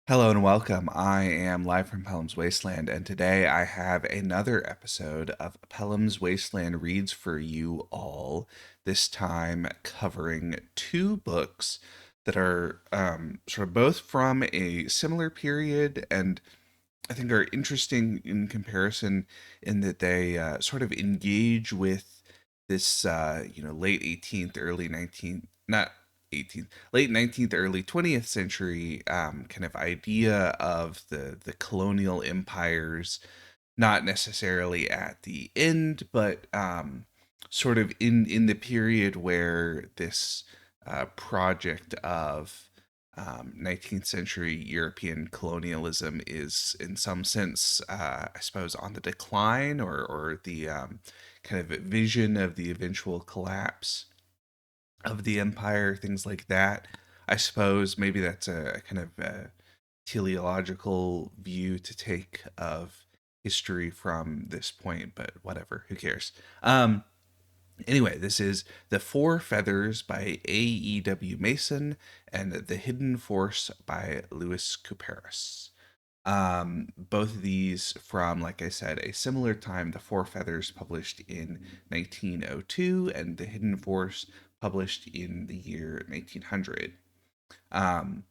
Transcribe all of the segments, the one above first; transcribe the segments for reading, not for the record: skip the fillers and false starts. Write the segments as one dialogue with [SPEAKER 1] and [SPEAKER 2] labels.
[SPEAKER 1] Hello and welcome. I am live from Pellam's Wasteland, and today I have another episode of Pellam's Wasteland Reads for you all. This time covering two books that are sort of both from a similar period and I think are interesting in comparison in that they sort of engage with this, late 18th, early 19th, not 18th, late 19th, early 20th century kind of idea of the colonial empires, not necessarily at the end, but sort of in the period where this project of 19th century European colonialism is, in some sense, I suppose, on the decline, or the kind of vision of the eventual collapse of the empire, things like that. I suppose maybe that's a kind of teleological view to take of history from this point, but whatever, who cares? Anyway, this is The Four Feathers by A.E.W. Mason and The Hidden Force by Louis Couperus. Both of these from, like I said, a similar time. The Four Feathers published in 1902 and The Hidden Force published in the year 1900. Um,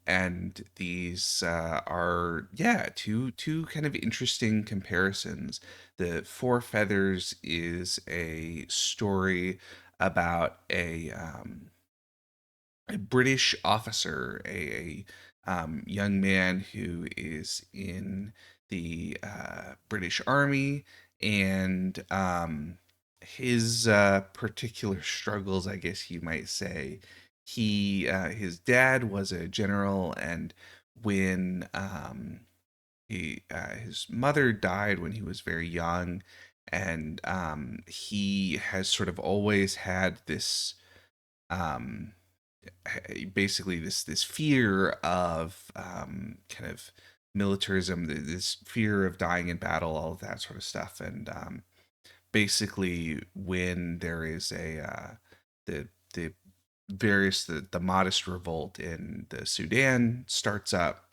[SPEAKER 1] and these are, yeah, two kind of interesting comparisons. The Four Feathers is a story about a British officer, a young man who is in the British Army, and his particular struggles, I guess you might say. His dad was a general, and when his mother died when he was very young, and he has sort of always had this um, basically this fear of kind of militarism, this fear of dying in battle, all of that sort of stuff, and basically when there is the the modest revolt in the Sudan starts up,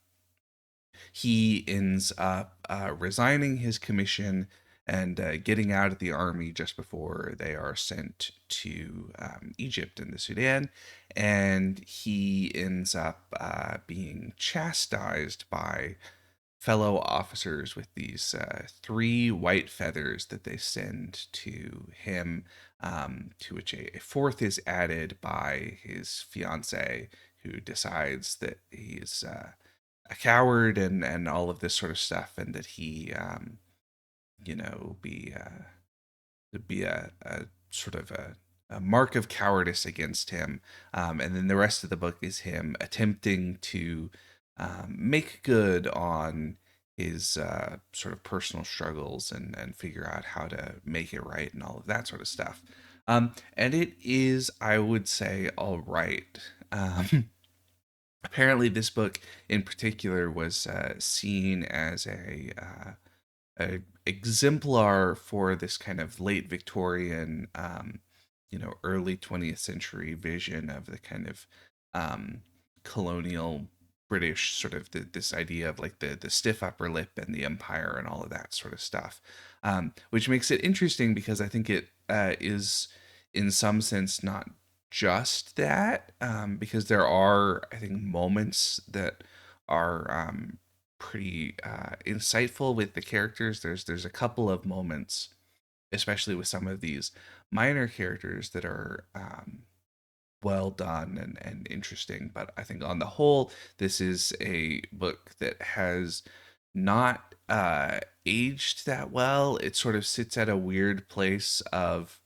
[SPEAKER 1] he ends up resigning his commission and getting out of the army just before they are sent to Egypt and the Sudan. And he ends up being chastised by fellow officers with these three white feathers that they send to him, to which a fourth is added by his fiance, who decides that he is a coward and all of this sort of stuff, and that he you know be be a sort of a mark of cowardice against him. And then the rest of the book is him attempting to make good on his sort of personal struggles and figure out how to make it right and all of that sort of stuff. And it is, I would say, all right. Apparently, this book in particular was seen as a exemplar for this kind of late Victorian, early 20th century vision of the kind of um, colonial British sort of this idea of like the stiff upper lip and the empire and all of that sort of stuff, which makes it interesting because I think it is in some sense not just that, because there are, I think, moments that are pretty insightful with the characters. There's a couple of moments, especially with some of these minor characters, that are well done and interesting. But I think on the whole, this is a book that has not aged that well. It sort of sits at a weird place of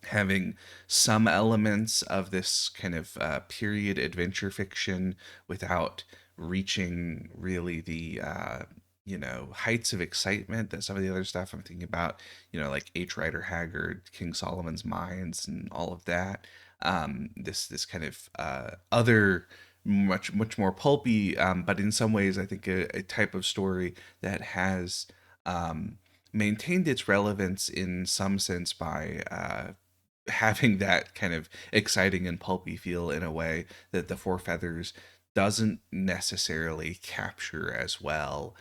[SPEAKER 1] having some elements of this kind of period adventure fiction without reaching really the heights of excitement that some of the other stuff I'm thinking about, like H. Rider Haggard, King Solomon's Mines, and all of that. This kind of other much more pulpy, but in some ways I think a type of story that has maintained its relevance in some sense by having that kind of exciting and pulpy feel in a way that the Four Feathers doesn't necessarily capture as well,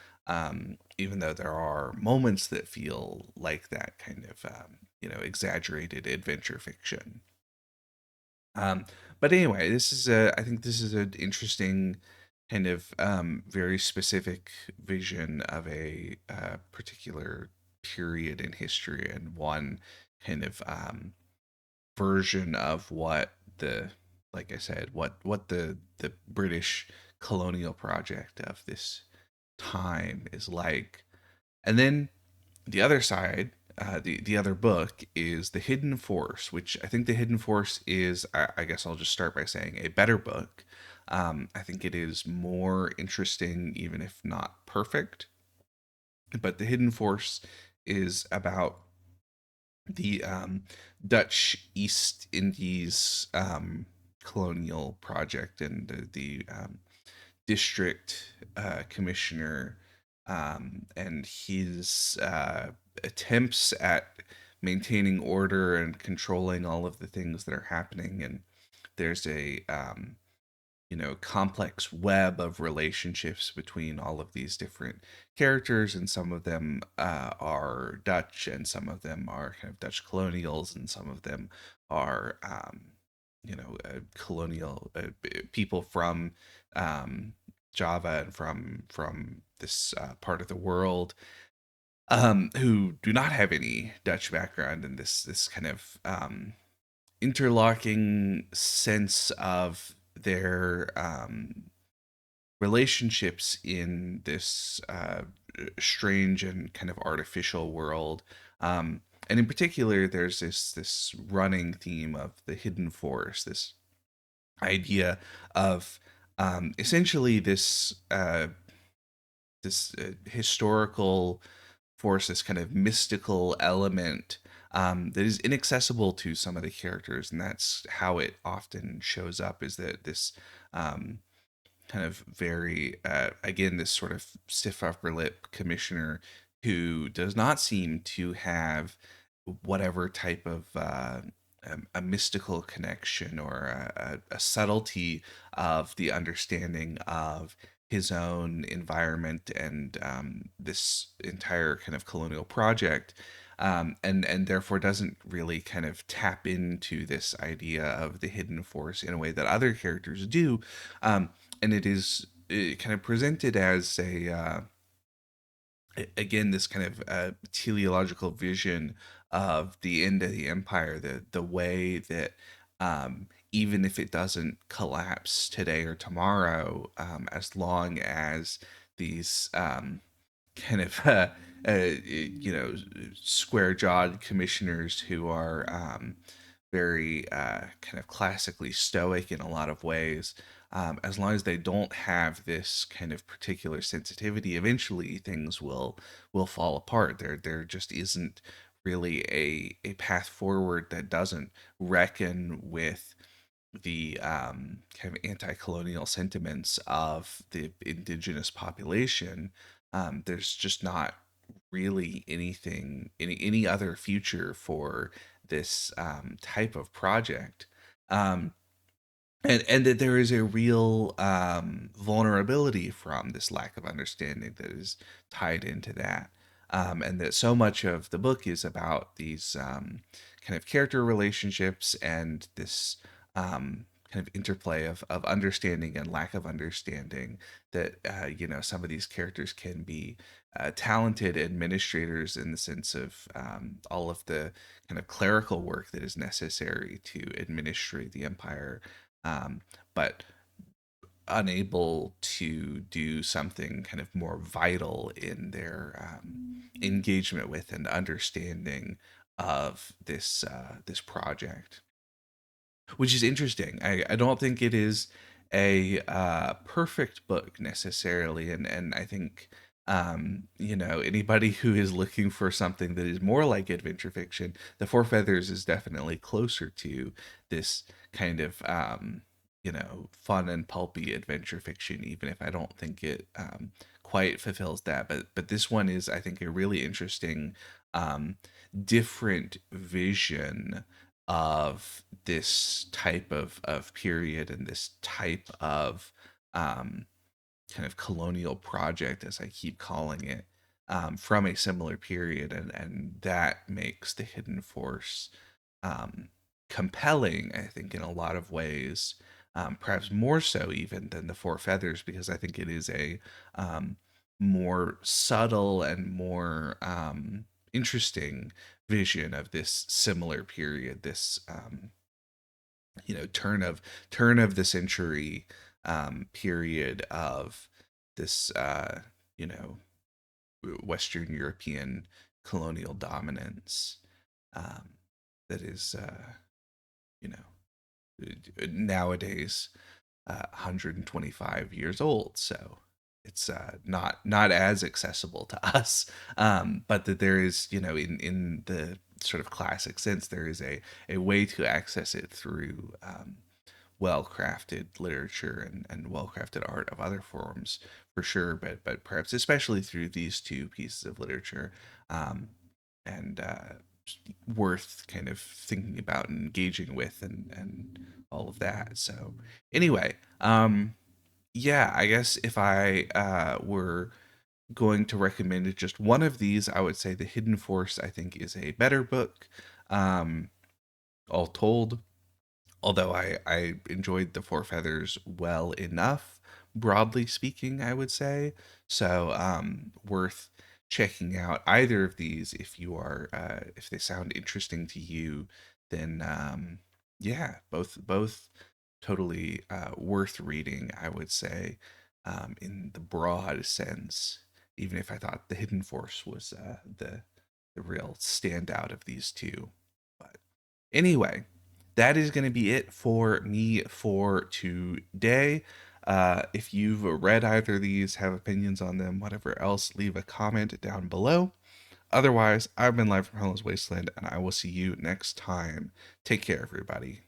[SPEAKER 1] even though there are moments that feel like that kind of exaggerated adventure fiction. Um, but anyway, I think this is an interesting kind of very specific vision of a particular period in history, and one kind of version of what the, like I said, what the British colonial project of this time is like. And then the other side, the other book is The Hidden Force, which I think The Hidden Force is, I guess I'll just start by saying, a better book. I think it is more interesting, even if not perfect. But The Hidden Force is about the Dutch East Indies colonial project, and the district commissioner and his attempts at maintaining order and controlling all of the things that are happening. And there's a complex web of relationships between all of these different characters, and some of them are Dutch, and some of them are kind of Dutch colonials, and some of them are colonial people from Java and from this part of the world, who do not have any Dutch background, and this kind of interlocking sense of their relationships in this strange and kind of artificial world. And in particular, there's this running theme of the hidden force, this idea of essentially this historical force, this kind of mystical element that is inaccessible to some of the characters, and that's how it often shows up. Is that this um, kind of very again, this sort of stiff upper lip commissioner who does not seem to have whatever type of a mystical connection or a subtlety of the understanding of his own environment and this entire kind of colonial project, and therefore doesn't really kind of tap into this idea of the hidden force in a way that other characters do. And it is kind of presented as again, this kind of teleological vision of the end of the empire, the way that even if it doesn't collapse today or tomorrow, as long as these kind of square jawed commissioners who are very kind of classically stoic in a lot of ways, as long as they don't have this kind of particular sensitivity, eventually things will fall apart. There just isn't really a path forward that doesn't reckon with the kind of anti-colonial sentiments of the indigenous population. There's just not really any other future for this type of project. Um, and that there is a real vulnerability from this lack of understanding that is tied into that, and that so much of the book is about these kind of character relationships and this kind of interplay of understanding and lack of understanding, that some of these characters can be talented administrators in the sense of all of the kind of clerical work that is necessary to administrate the empire, um, but unable to do something kind of more vital in their engagement with and understanding of this project, which is interesting. I don't think it is a perfect book necessarily, and I think anybody who is looking for something that is more like adventure fiction, The Four Feathers is definitely closer to this kind of fun and pulpy adventure fiction, even if I don't think it quite fulfills that. But this one is, I think, a really interesting um, different vision of this type of period and this type of um, kind of colonial project, as I keep calling it, from a similar period, and that makes the Hidden Force um, compelling, I think, in a lot of ways, perhaps more so even than the Four Feathers, because I think it is a um, more subtle and more interesting vision of this similar period, this turn of the century period of this you know Western European colonial dominance um, that is you know nowadays 125 years old. So it's not as accessible to us, but that there is, in the sort of classic sense, there is a way to access it through well-crafted literature and well-crafted art of other forms, for sure, but perhaps especially through these two pieces of literature, um, and worth kind of thinking about and engaging with, and all of that. So anyway, yeah, I guess if I were going to recommend just one of these, I would say The Hidden Force, I think, is a better book, um, all told. Although I enjoyed The Four Feathers well enough, broadly speaking, I would say. So worth checking out either of these if you are if they sound interesting to you. Then yeah, both totally worth reading, I would say, in the broad sense. Even if I thought The Hidden Force was the real standout of these two, but anyway, that is going to be it for me for today. If you've read either of these, have opinions on them, whatever else, leave a comment down below. Otherwise, I've been live from Pellam's Wasteland, and I will see you next time. Take care, everybody.